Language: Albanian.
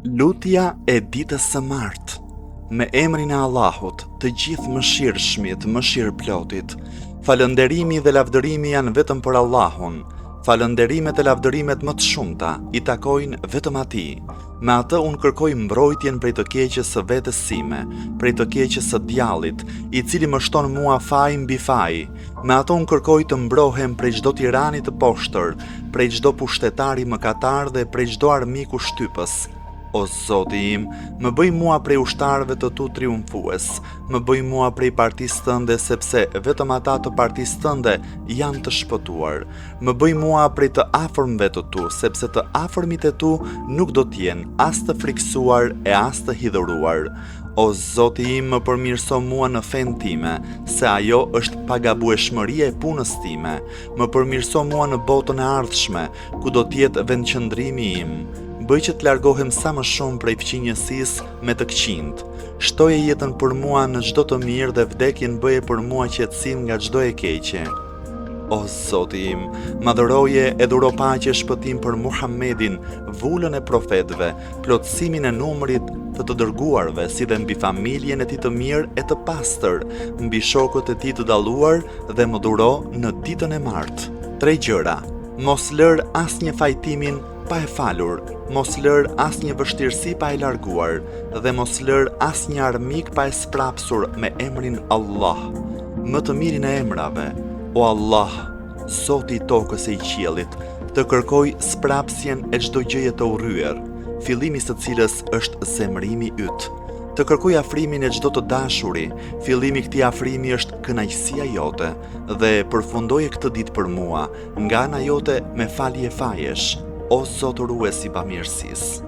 Lutja e ditës së martë. Me emrin e Allahut, të gjithë mëshirshmit, mëshirëplotit. Falënderimi dhe lavdërimi janë vetëm për Allahun. Falënderimet e lavdërimet më të shumta i takojnë vetëm atij. Me atë unë kërkoj mbrojtjen prej të keqes së vetes sime, prej të keqes së djallit, i cili më shton mua faj mbi faj. Me atë unë kërkoj të mbrohem prej çdo tirani të poshtër, prej çdo pushtetari mëkatar dhe prej çdo armiku shtypës. O Zoti im, më bëj mua prej ushtarëve të tu triumfues, më bëj mua prej partisë tënde sepse vetëm ata të partisë tënde janë të shpëtuar. Më bëj mua prej të afërmve të tu, sepse të afërmit e tu nuk do t'jenë as të friksuar e as të hidhuruar. O Zoti im, më përmirëso mua në fen time, se ajo është pagabueshmëria e punës time. Më përmirëso mua në botën e ardhshme, ku do t'jetë vendqëndrimi im. Bëj që të largohem sa më shumë prej fqinjësisë me të këqind. Shtoje jetën për mua në çdo të mirë dhe vdekjen bëje për mua qetësim nga çdo e keqe. O Zoti im, madhëroje e dhuro paqe shpëtim për Muhammedin, vullën e profetëve, plotësimin e numrit të dërguarve, si dhe mbi familjen e tij të mirë e të pastër, mbi shokët e tij të dalluar dhe më dhuro në ditën e martë. 3 gjëra. Mos lër asnjë fajtimin pa e falur, mos lër asnjë vështirësi pa e larguar, dhe mos lër asnjë armik pa e sprapsur me emrin Allah, më të mirin e emrave. O Allah, Zoti i tokës e i qiellit, të kërkoj sprapsjen e çdo gjëje të urryer, fillimi së cilës është zemrimi yt. Të kërkoj afrimin e çdo të dashuri, fillimi i këtij afrimi është kënaqësia jote, dhe përfundoje këtë ditë për mua, nga ana jote me falje fajesh, o Zotërues i bamirësisë.